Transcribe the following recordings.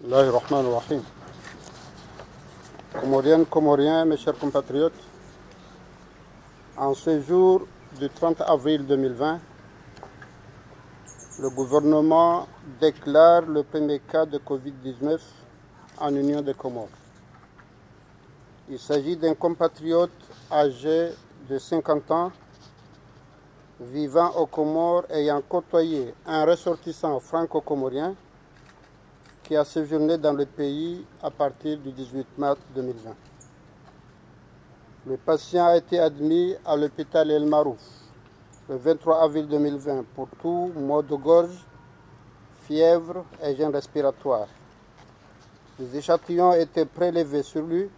Bismillahirrahmanirrahim. Comoriennes, Comoriens, mes chers compatriotes, en ce jour du 30 avril 2020, le gouvernement déclare le premier cas de Covid-19 en Union des Comores. Il s'agit d'un compatriote âgé de 50 ans, vivant aux Comores, ayant côtoyé un ressortissant franco-comorien qui a séjourné dans le pays à partir du 18 mars 2020. Le patient a été admis à l'hôpital El Marouf le 23 avril 2020 pour tout maux de gorge, fièvre et gêne respiratoire. Les échantillons étaient prélevés sur lui,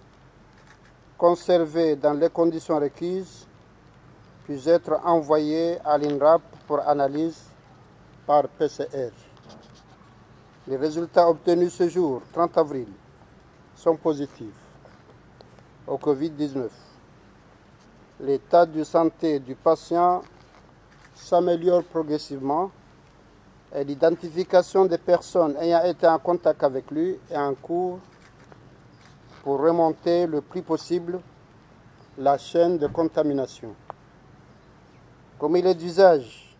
conservés dans les conditions requises, puis être envoyés à l'INRAP pour analyse par PCR. Les résultats obtenus ce jour, 30 avril, sont positifs au Covid-19. L'état de santé du patient s'améliore progressivement et l'identification des personnes ayant été en contact avec lui est en cours pour remonter le plus possible la chaîne de contamination. Comme il est d'usage,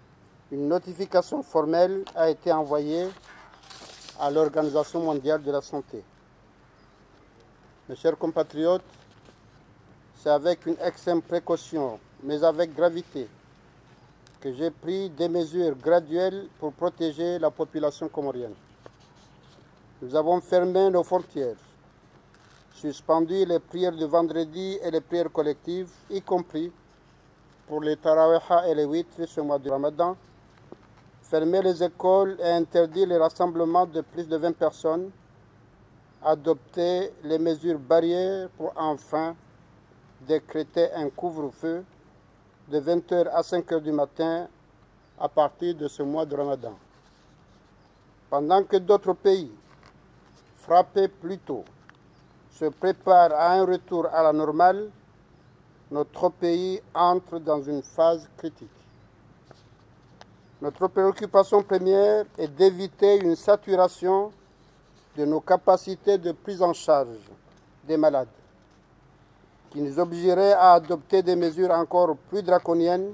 une notification formelle a été envoyée à l'Organisation mondiale de la santé. Mes chers compatriotes, c'est avec une extrême précaution, mais avec gravité, que j'ai pris des mesures graduelles pour protéger la population comorienne. Nous avons fermé nos frontières, suspendu les prières de vendredi et les prières collectives, y compris pour les tarawih et les witr ce mois de Ramadan, fermer les écoles et interdire les rassemblements de plus de 20 personnes, adopter les mesures barrières pour enfin décréter un couvre-feu de 20h à 5h du matin à partir de ce mois de Ramadan. Pendant que d'autres pays, frappés plus tôt, se préparent à un retour à la normale, notre pays entre dans une phase critique. Notre préoccupation première est d'éviter une saturation de nos capacités de prise en charge des malades, qui nous obligerait à adopter des mesures encore plus draconiennes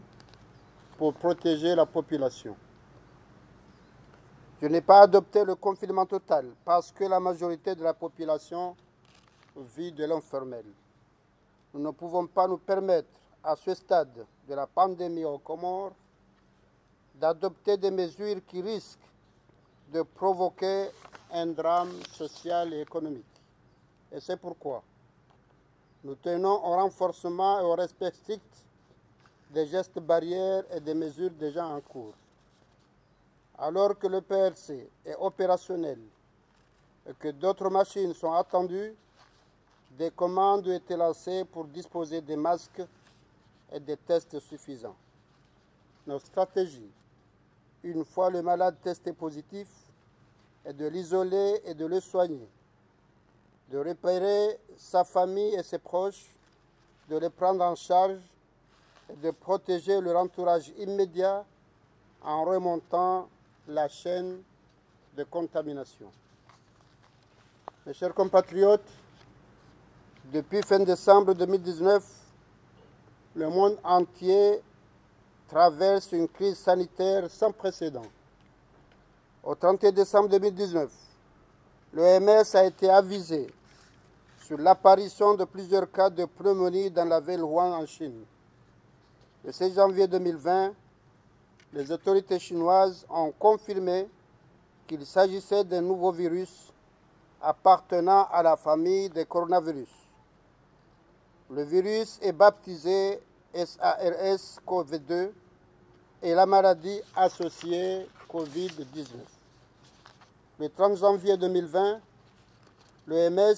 pour protéger la population. Je n'ai pas adopté le confinement total parce que la majorité de la population vit de l'informel. Nous ne pouvons pas nous permettre, à ce stade de la pandémie aux Comores, d'adopter des mesures qui risquent de provoquer un drame social et économique. Et c'est pourquoi nous tenons au renforcement et au respect strict des gestes barrières et des mesures déjà en cours. Alors que le PRC est opérationnel et que d'autres machines sont attendues, des commandes ont été lancées pour disposer des masques et des tests suffisants. Notre stratégie, une fois le malade testé positif, est de l'isoler et de le soigner, de repérer sa famille et ses proches, de les prendre en charge et de protéger leur entourage immédiat en remontant la chaîne de contamination. Mes chers compatriotes, depuis fin décembre 2019, le monde entier traverse une crise sanitaire sans précédent. Au 31 décembre 2019, l'OMS a été avisé sur l'apparition de plusieurs cas de pneumonie dans la ville Wuhan en Chine. Le 16 janvier 2020, les autorités chinoises ont confirmé qu'il s'agissait d'un nouveau virus appartenant à la famille des coronavirus. Le virus est baptisé SARS-CoV-2 et la maladie associée Covid-19. Le 30 janvier 2020, l'OMS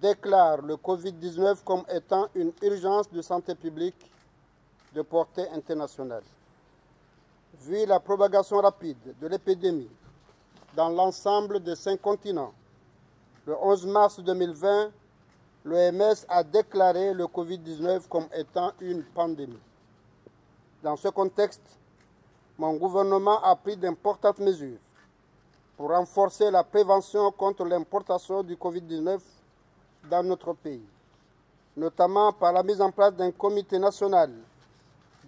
déclare le Covid-19 comme étant une urgence de santé publique de portée internationale. Vu la propagation rapide de l'épidémie dans l'ensemble des 5 continents, le 11 mars 2020, l'OMS a déclaré le Covid-19 comme étant une pandémie. Dans ce contexte, mon gouvernement a pris d'importantes mesures pour renforcer la prévention contre l'importation du Covid-19 dans notre pays, notamment par la mise en place d'un comité national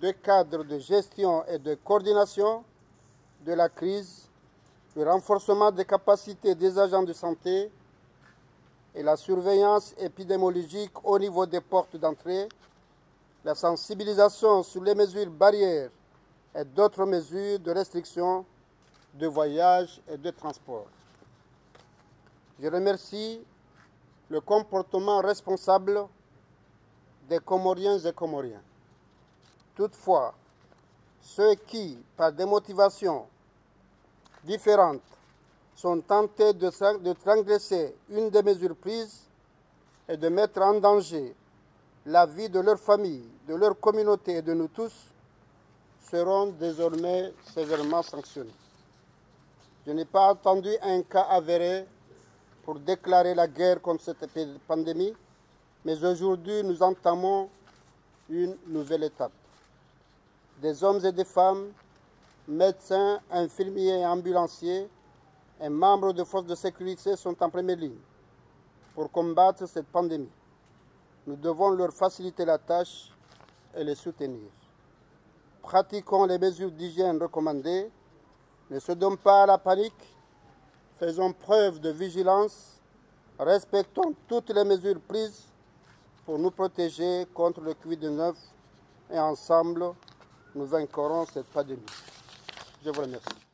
de cadre de gestion et de coordination de la crise, le renforcement des capacités des agents de santé et la surveillance épidémiologique au niveau des portes d'entrée, la sensibilisation sur les mesures barrières et d'autres mesures de restriction de voyage et de transport. Je remercie le comportement responsable des Comoriens et Comoriens. Toutefois, ceux qui, par des motivations différentes, sont tentés de transgresser une des mesures prises et de mettre en danger la vie de leur famille, de leur communauté et de nous tous, seront désormais sévèrement sanctionnés. Je n'ai pas attendu un cas avéré pour déclarer la guerre contre cette pandémie, mais aujourd'hui nous entamons une nouvelle étape. Des hommes et des femmes, médecins, infirmiers et ambulanciers et membres de forces de sécurité sont en première ligne pour combattre cette pandémie. Nous devons leur faciliter la tâche et les soutenir. Pratiquons les mesures d'hygiène recommandées. Ne cédons pas à la panique. Faisons preuve de vigilance. Respectons toutes les mesures prises pour nous protéger contre le Covid-19 et ensemble, nous vaincrons cette pandémie. Je vous remercie.